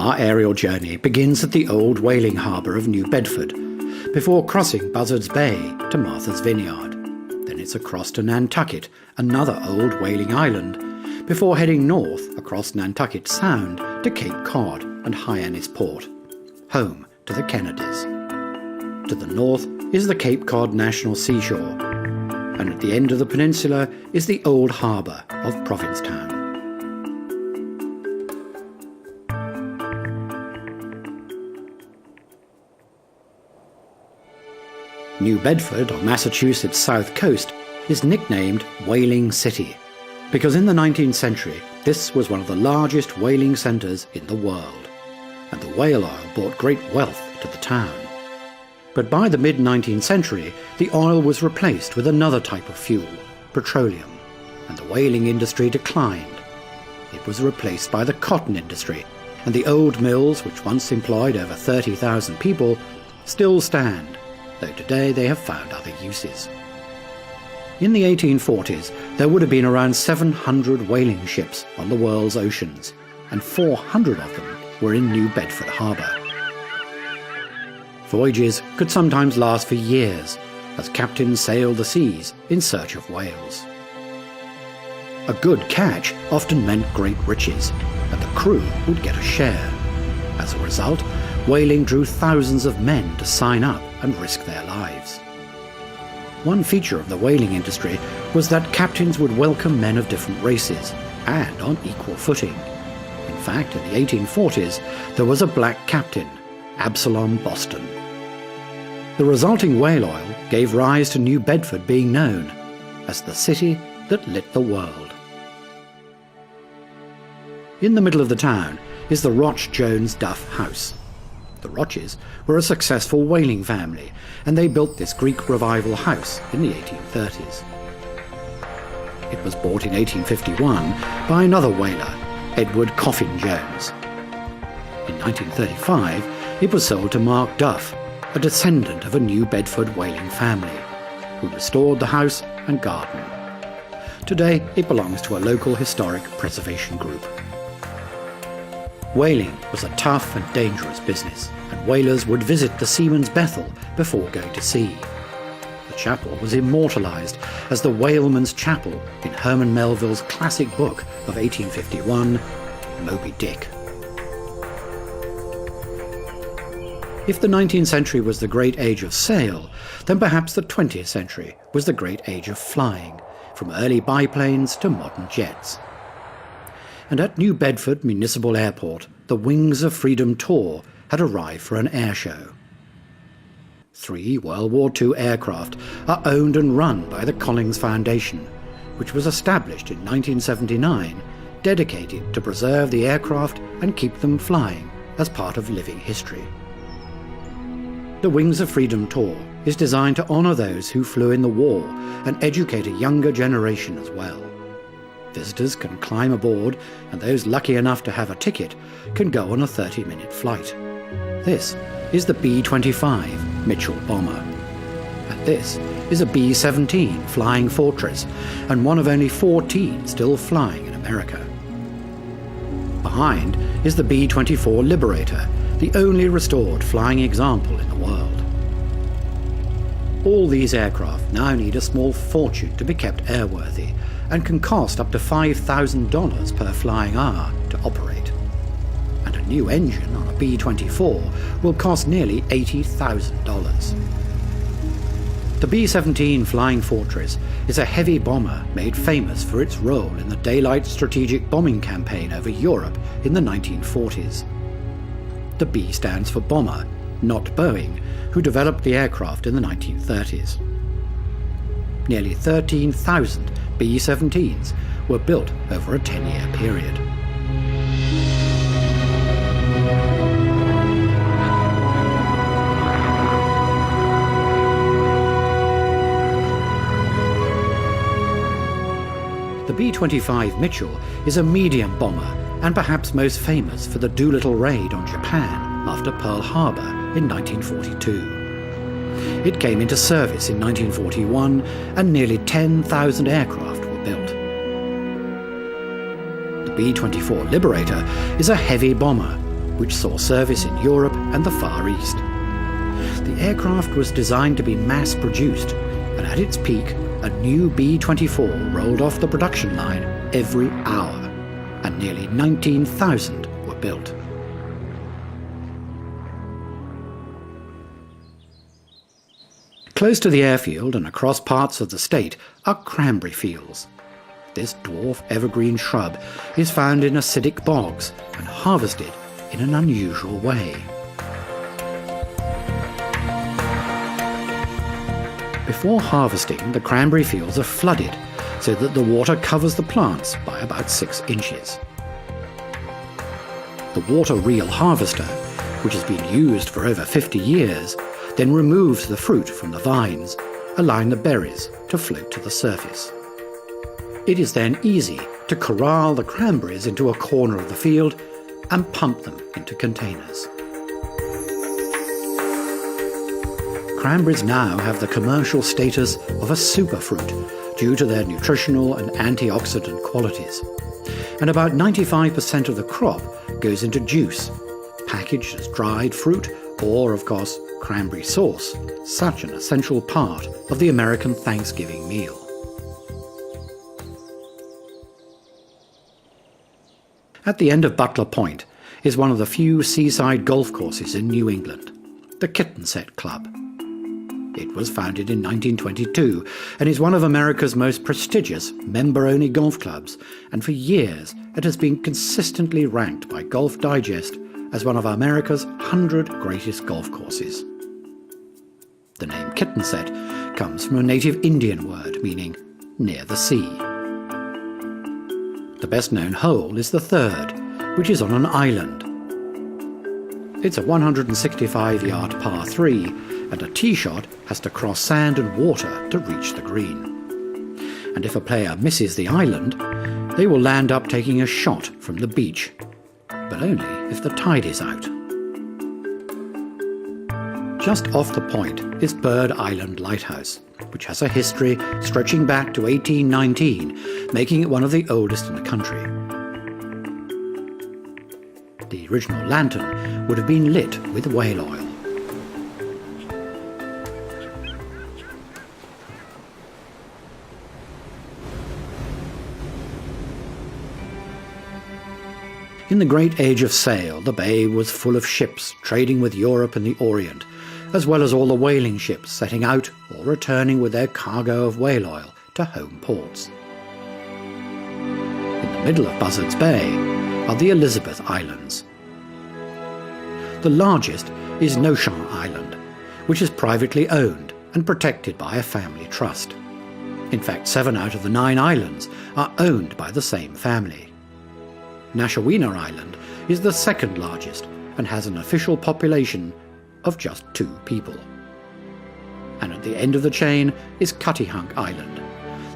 Our aerial journey begins at the old whaling harbour of New Bedford, before crossing Buzzards Bay to Martha's Vineyard. Then it's across to Nantucket, another old whaling island, before heading north across Nantucket Sound to Cape Cod and Hyannis Port, home to the Kennedys. To the north is the Cape Cod National Seashore, and at the end of the peninsula is the old harbour of Provincetown. New Bedford, on Massachusetts' south coast, is nicknamed Whaling City, because in the 19th century this was one of the largest whaling centres in the world, and the whale oil brought great wealth to the town. But by the mid-19th century, the oil was replaced with another type of fuel, petroleum, and the whaling industry declined. It was replaced by the cotton industry, and the old mills, which once employed over 30,000 people, still stand, though today they have found other uses. In the 1840s, there would have been around 700 whaling ships on the world's oceans, and 400 of them were in New Bedford Harbour. Voyages could sometimes last for years, as captains sailed the seas in search of whales. A good catch often meant great riches, and the crew would get a share. As a result, whaling drew thousands of men to sign up and risk their lives. One feature of the whaling industry was that captains would welcome men of different races, and on equal footing. In fact, in the 1840s, there was a black captain, Absalom Boston. The resulting whale oil gave rise to New Bedford being known as the city that lit the world. In the middle of the town is the Roch Jones Duff House. The Roches were a successful whaling family, and they built this Greek revival house in the 1830s. It was bought in 1851 by another whaler, Edward Coffin Jones. In 1935, it was sold to Mark Duff, a descendant of a New Bedford whaling family, who restored the house and garden. Today, it belongs to a local historic preservation group. Whaling was a tough and dangerous business, and whalers would visit the Seaman's Bethel before going to sea. The chapel was immortalised as the Whaleman's Chapel in Herman Melville's classic book of 1851, Moby Dick. If the 19th century was the great age of sail, then perhaps the 20th century was the great age of flying, from early biplanes to modern jets. And at New Bedford Municipal Airport, the Wings of Freedom tour had arrived for an air show. 3 World War II aircraft are owned and run by the Collins Foundation, which was established in 1979, dedicated to preserve the aircraft and keep them flying as part of living history. The Wings of Freedom tour is designed to honour those who flew in the war and educate a younger generation as well. Visitors can climb aboard, and those lucky enough to have a ticket can go on a 30-minute flight. This is the B-25 Mitchell bomber. And this is a B-17 Flying Fortress, and one of only 14 still flying in America. Behind is the B-24 Liberator, the only restored flying example in the world. All these aircraft now need a small fortune to be kept airworthy, and can cost up to $5,000 per flying hour to operate. And a new engine on a B-24 will cost nearly $80,000. The B-17 Flying Fortress is a heavy bomber made famous for its role in the daylight strategic bombing campaign over Europe in the 1940s. The B stands for Bomber, not Boeing, who developed the aircraft in the 1930s. Nearly 13,000 B-17s were built over a 10-year period. The B-25 Mitchell is a medium bomber and perhaps most famous for the Doolittle raid on Japan after Pearl Harbor in 1942. It came into service in 1941 and nearly 10,000 aircraft were built. The B-24 Liberator is a heavy bomber, which saw service in Europe and the Far East. The aircraft was designed to be mass-produced, and at its peak, a new B-24 rolled off the production line every hour, and nearly 19,000 were built. Close to the airfield and across parts of the state are cranberry fields. This dwarf evergreen shrub is found in acidic bogs and harvested in an unusual way. Before harvesting, the cranberry fields are flooded so that the water covers the plants by about 6 inches. The water reel harvester, which has been used for over 50 years, then removes the fruit from the vines, allowing the berries to float to the surface. It is then easy to corral the cranberries into a corner of the field and pump them into containers. Cranberries now have the commercial status of a superfruit due to their nutritional and antioxidant qualities. And about 95% of the crop goes into juice, packaged as dried fruit or, of course, cranberry sauce, such an essential part of the American Thanksgiving meal. At the end of Butler Point is one of the few seaside golf courses in New England, the Kittenset Club. It was founded in 1922 and is one of America's most prestigious member-only golf clubs, and for years it has been consistently ranked by Golf Digest as one of America's 100 greatest golf courses. The name Kittenset comes from a native Indian word meaning near the sea. The best-known hole is the third, which is on an island. It's a 165-yard par 3, and a tee shot has to cross sand and water to reach the green. And if a player misses the island, they will land up taking a shot from the beach, but only if the tide is out. Just off the point is Bird Island Lighthouse, which has a history stretching back to 1819, making it one of the oldest in the country. The original lantern would have been lit with whale oil. In the great age of sail, the bay was full of ships trading with Europe and the Orient, as well as all the whaling ships setting out or returning with their cargo of whale oil to home ports. In the middle of Buzzards Bay are the Elizabeth Islands. The largest is Noshaw Island, which is privately owned and protected by a family trust. In fact, 7 out of the 9 islands are owned by the same family. Nashawena Island is the second largest and has an official population of just 2 people. And at the end of the chain is Cuttyhunk Island,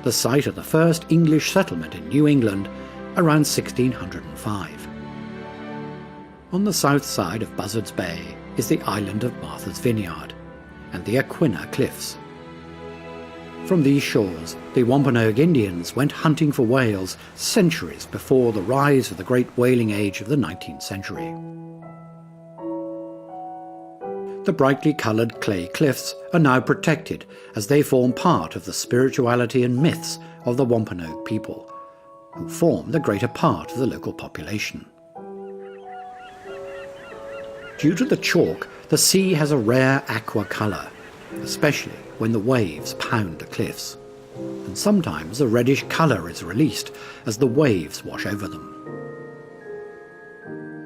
the site of the first English settlement in New England around 1605. On the south side of Buzzards Bay is the island of Martha's Vineyard and the Aquinnah Cliffs. From these shores, the Wampanoag Indians went hunting for whales centuries before the rise of the great whaling age of the 19th century. The brightly coloured clay cliffs are now protected as they form part of the spirituality and myths of the Wampanoag people, who form the greater part of the local population. Due to the chalk, the sea has a rare aqua colour, especially when the waves pound the cliffs, and sometimes a reddish colour is released as the waves wash over them.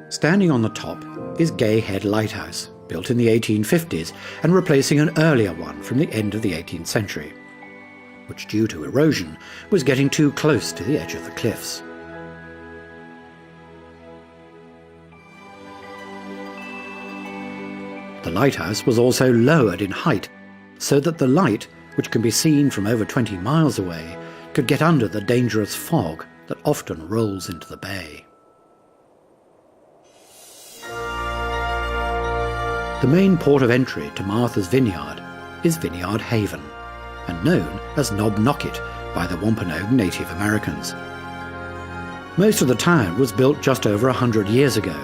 Standing on the top is Gay Head Lighthouse, built in the 1850s and replacing an earlier one from the end of the 18th century, which due to erosion was getting too close to the edge of the cliffs. The lighthouse was also lowered in height so that the light, which can be seen from over 20 miles away, could get under the dangerous fog that often rolls into the bay. The main port of entry to Martha's Vineyard is Vineyard Haven, and known as Knob Nocket by the Wampanoag Native Americans. Most of the town was built just over 100 years ago,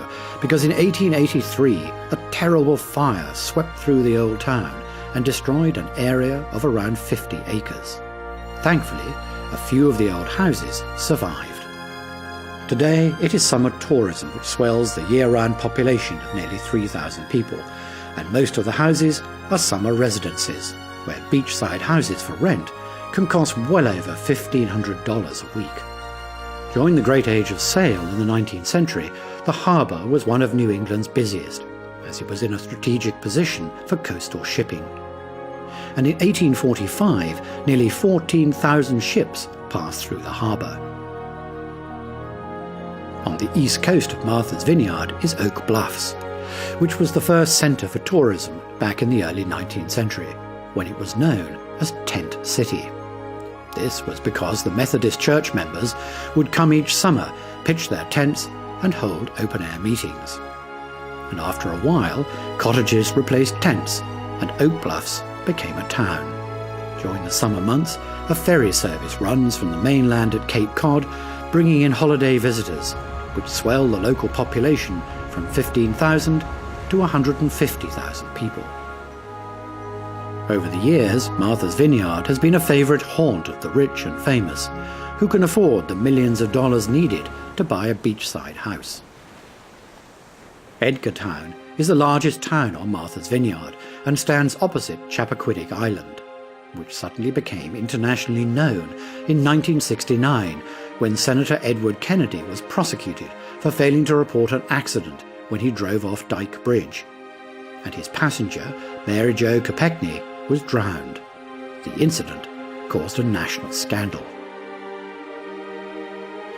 because in 1883 a terrible fire swept through the old town and destroyed an area of around 50 acres. Thankfully, a few of the old houses survived. Today, it is summer tourism which swells the year-round population of nearly 3,000 people, and most of the houses are summer residences, where beachside houses for rent can cost well over $1,500 a week. During the Great Age of Sail in the 19th century, the harbour was one of New England's busiest, as it was in a strategic position for coastal shipping. And in 1845, nearly 14,000 ships passed through the harbour. On the east coast of Martha's Vineyard is Oak Bluffs, which was the first centre for tourism back in the early 19th century, when it was known as Tent City. This was because the Methodist church members would come each summer, pitch their tents and hold open-air meetings. And after a while, cottages replaced tents and Oak Bluffs became a town. During the summer months, a ferry service runs from the mainland at Cape Cod, bringing in holiday visitors, which swell the local population from 15,000 to 150,000 people. Over the years, Martha's Vineyard has been a favourite haunt of the rich and famous, who can afford the millions of dollars needed to buy a beachside house. Edgartown is the largest town on Martha's Vineyard and stands opposite Chappaquiddick Island, which suddenly became internationally known in 1969 when Senator Edward Kennedy was prosecuted for failing to report an accident when he drove off Dyke Bridge, and his passenger, Mary Jo Kopechne, was drowned. The incident caused a national scandal.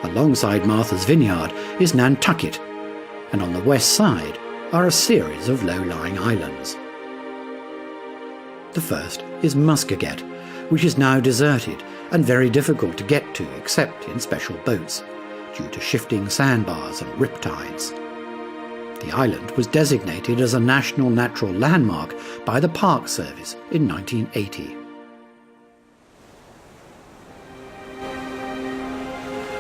Alongside Martha's Vineyard is Nantucket, and on the west side are a series of low-lying islands. The first is Muscoget, which is now deserted and very difficult to get to except in special boats, due to shifting sandbars and riptides. The island was designated as a National Natural Landmark by the Park Service in 1980.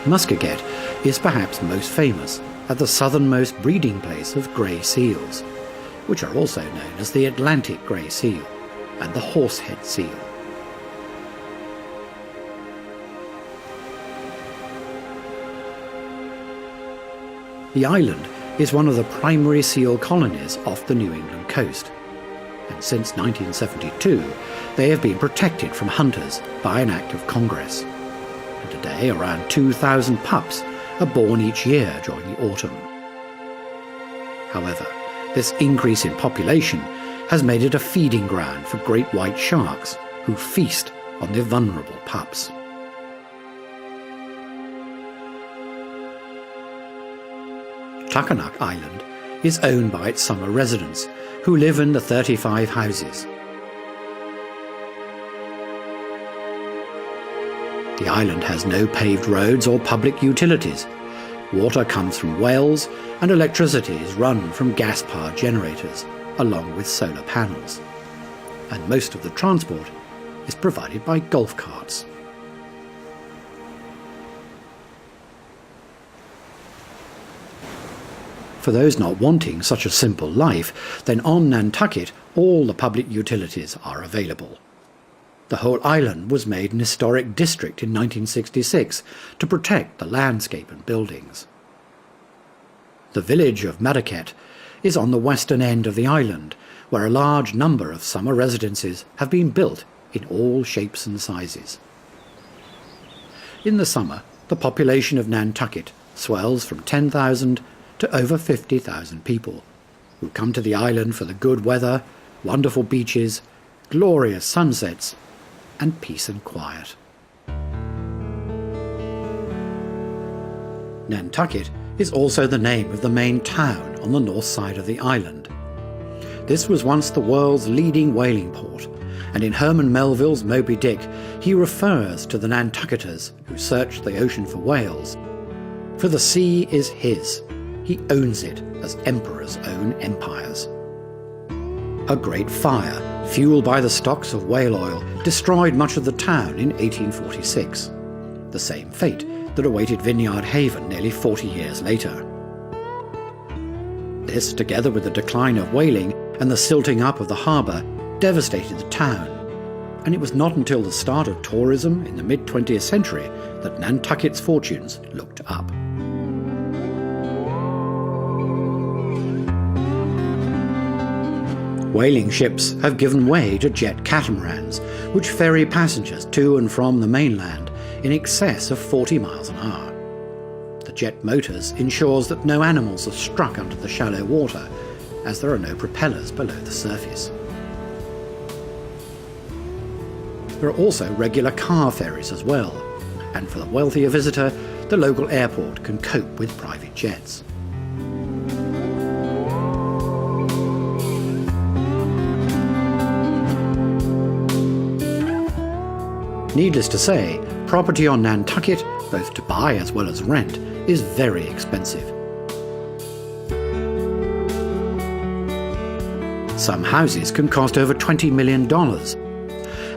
Muscoget is perhaps most famous at the southernmost breeding place of grey seals, which are also known as the Atlantic grey seal and the horsehead seal. The island is one of the primary seal colonies off the New England coast, and since 1972 they have been protected from hunters by an Act of Congress. And today around 2,000 pups are born each year during the autumn. However, this increase in population has made it a feeding ground for great white sharks who feast on their vulnerable pups. Tuckanuck Island is owned by its summer residents, who live in the 35 houses. The island has no paved roads or public utilities. Water comes from wells, and electricity is run from gas-powered generators, along with solar panels. And most of the transport is provided by golf carts. For those not wanting such a simple life, then on Nantucket all the public utilities are available. The whole island was made an historic district in 1966 to protect the landscape and buildings. The village of Madaket is on the western end of the island, where a large number of summer residences have been built in all shapes and sizes. In the summer, the population of Nantucket swells from 10,000 to over 50,000 people, who come to the island for the good weather, wonderful beaches, glorious sunsets, and peace and quiet. Nantucket is also the name of the main town on the north side of the island. This was once the world's leading whaling port, and in Herman Melville's Moby Dick he refers to the Nantucketers who searched the ocean for whales. For the sea is his. He owns it as emperors own empires. A great fire, fueled by the stocks of whale oil, destroyed much of the town in 1846. the same fate that awaited Vineyard Haven nearly 40 years later. This, together with the decline of whaling and the silting up of the harbour, devastated the town, and it was not until the start of tourism in the mid-20th century that Nantucket's fortunes looked up. Whaling ships have given way to jet catamarans, which ferry passengers to and from the mainland in excess of 40 miles an hour. The jet motors ensures that no animals are struck under the shallow water, as there are no propellers below the surface. There are also regular car ferries as well, and for the wealthier visitor, the local airport can cope with private jets. Needless to say, property on Nantucket, both to buy as well as rent, is very expensive. Some houses can cost over $20 million,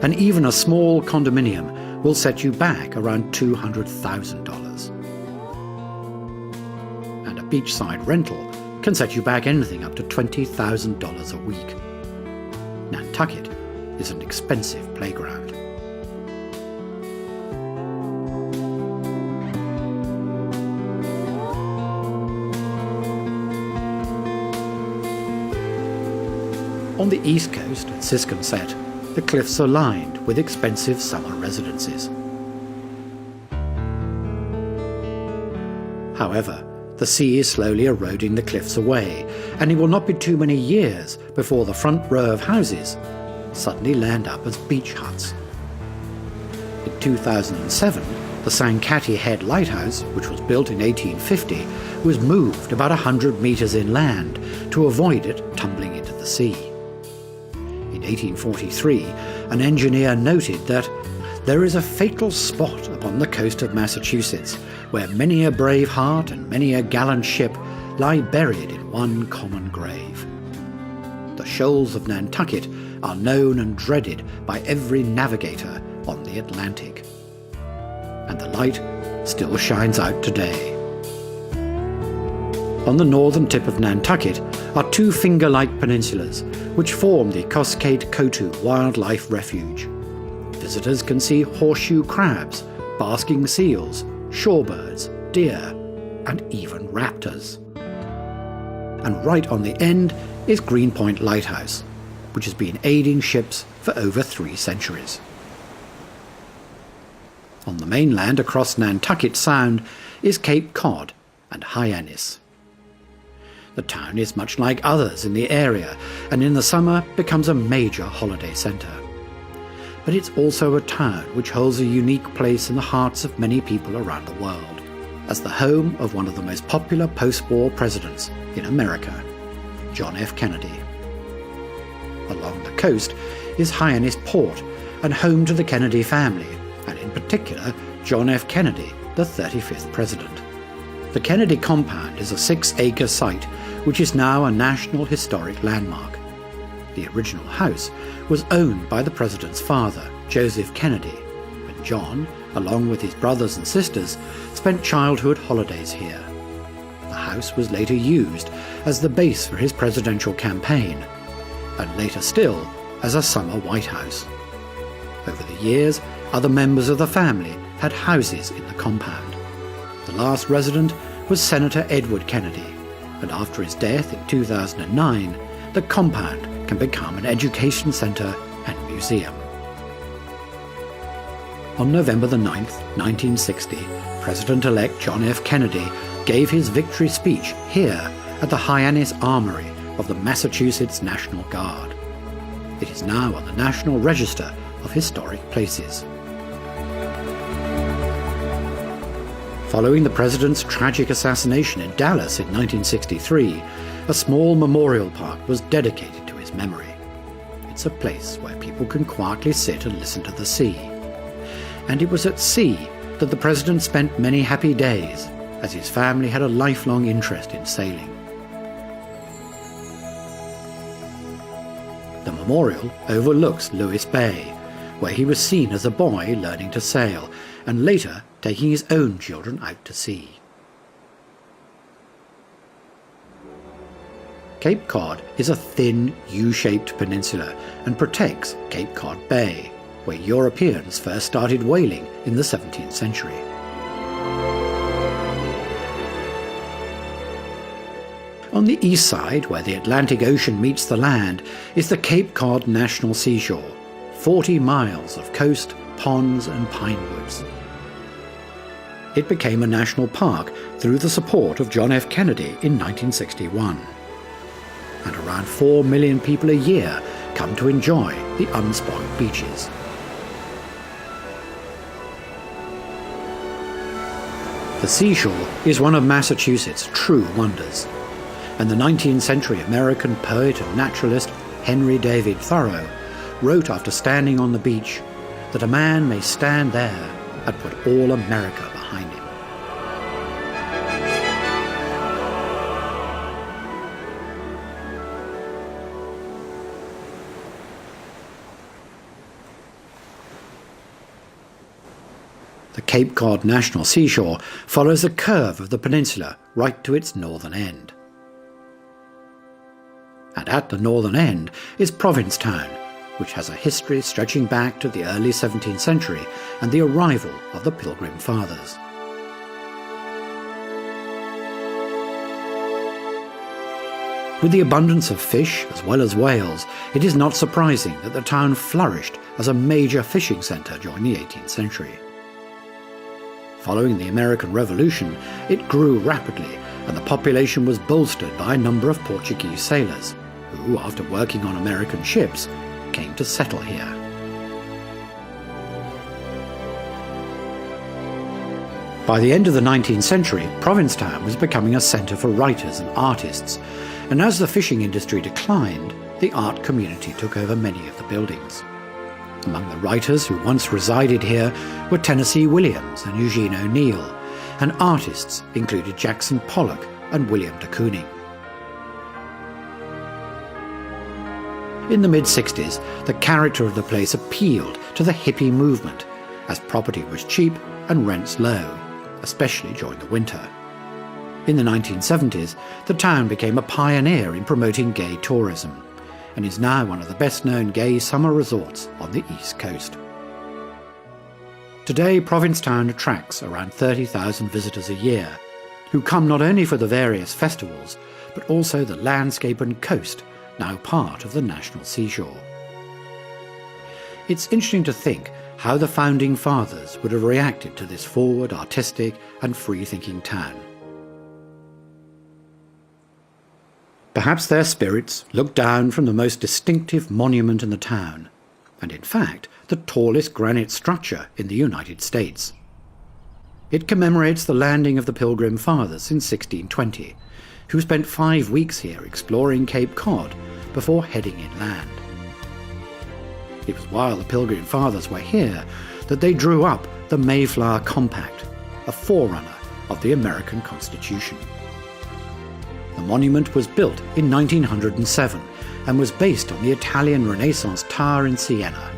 and even a small condominium will set you back around $200,000. And a beachside rental can set you back anything up to $20,000 a week. Nantucket is an expensive playground. On the east coast at Ciscasset, the cliffs are lined with expensive summer residences. However, the sea is slowly eroding the cliffs away, and it will not be too many years before the front row of houses suddenly land up as beach huts. In 2007, the Sankaty Head Lighthouse, which was built in 1850, was moved about 100 metres inland to avoid it tumbling into the sea. In 1843, an engineer noted that there is a fatal spot upon the coast of Massachusetts where many a brave heart and many a gallant ship lie buried in one common grave. The shoals of Nantucket are known and dreaded by every navigator on the Atlantic. And the light still shines out today. On the northern tip of Nantucket are two finger-like peninsulas which form the Cosquete-Coteau Wildlife Refuge. Visitors can see horseshoe crabs, basking seals, shorebirds, deer, and even raptors. And right on the end is Greenpoint Lighthouse, which has been aiding ships for over 3 centuries. On the mainland across Nantucket Sound is Cape Cod and Hyannis. The town is much like others in the area, and in the summer becomes a major holiday centre. But it's also a town which holds a unique place in the hearts of many people around the world, as the home of one of the most popular post-war presidents in America, John F. Kennedy. Along the coast is Hyannis Port, and home to the Kennedy family, and in particular John F. Kennedy, the 35th president. The Kennedy compound is a 6-acre site which is now a National Historic Landmark. The original house was owned by the president's father, Joseph Kennedy, and John, along with his brothers and sisters, spent childhood holidays here. The house was later used as the base for his presidential campaign, and later still as a summer White House. Over the years, other members of the family had houses in the compound. The last resident was Senator Edward Kennedy, and after his death in 2009, the compound can become an education centre and museum. On November the 9th, 1960, President-elect John F. Kennedy gave his victory speech here at the Hyannis Armory of the Massachusetts National Guard. It is now on the National Register of Historic Places. Following the president's tragic assassination in Dallas in 1963, a small memorial park was dedicated to his memory. It's a place where people can quietly sit and listen to the sea. And it was at sea that the president spent many happy days, as his family had a lifelong interest in sailing. The memorial overlooks Lewis Bay, where he was seen as a boy learning to sail, and later taking his own children out to sea. Cape Cod is a thin, U-shaped peninsula and protects Cape Cod Bay, where Europeans first started whaling in the 17th century. On the east side, where the Atlantic Ocean meets the land, is the Cape Cod National Seashore, 40 miles of coast, ponds and pine woods. It became a national park through the support of John F. Kennedy in 1961. And around 4 million people a year come to enjoy the unspoiled beaches. The seashore is one of Massachusetts' true wonders, and the 19th century American poet and naturalist Henry David Thoreau wrote after standing on the beach that a man may stand there and put all America behind him. The Cape Cod National Seashore follows the curve of the peninsula right to its northern end. And at the northern end is Provincetown, which has a history stretching back to the early 17th century and the arrival of the Pilgrim Fathers. With the abundance of fish as well as whales, it is not surprising that the town flourished as a major fishing centre during the 18th century. Following the American Revolution, it grew rapidly, and the population was bolstered by a number of Portuguese sailors, who, after working on American ships, came to settle here. By the end of the 19th century, Provincetown was becoming a centre for writers and artists, and as the fishing industry declined, the art community took over many of the buildings. Among the writers who once resided here were Tennessee Williams and Eugene O'Neill, and artists included Jackson Pollock and William de Kooning. In the mid-60s, the character of the place appealed to the hippie movement, as property was cheap and rents low, especially during the winter. In the 1970s, the town became a pioneer in promoting gay tourism, and is now one of the best-known gay summer resorts on the East Coast. Today, Provincetown attracts around 30,000 visitors a year, who come not only for the various festivals, but also the landscape and coast, now part of the National Seashore. It's interesting to think how the Founding Fathers would have reacted to this forward, artistic and free-thinking town. Perhaps their spirits looked down from the most distinctive monument in the town, and in fact the tallest granite structure in the United States. It commemorates the landing of the Pilgrim Fathers in 1620, who spent 5 weeks here exploring Cape Cod before heading inland. It was while the Pilgrim Fathers were here that they drew up the Mayflower Compact, a forerunner of the American Constitution. The monument was built in 1907 and was based on the Italian Renaissance tower in Siena.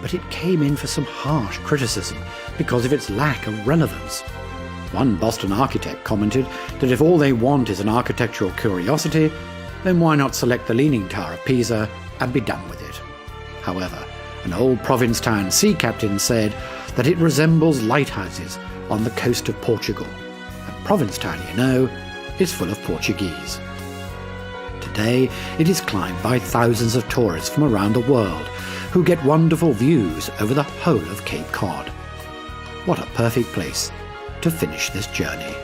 But it came in for some harsh criticism because of its lack of relevance. One Boston architect commented that if all they want is an architectural curiosity, then why not select the Leaning Tower of Pisa and be done with it? However, an old Provincetown sea captain said that it resembles lighthouses on the coast of Portugal, and Provincetown, you know, is full of Portuguese. Today, it is climbed by thousands of tourists from around the world who get wonderful views over the whole of Cape Cod. What a perfect place to finish this journey.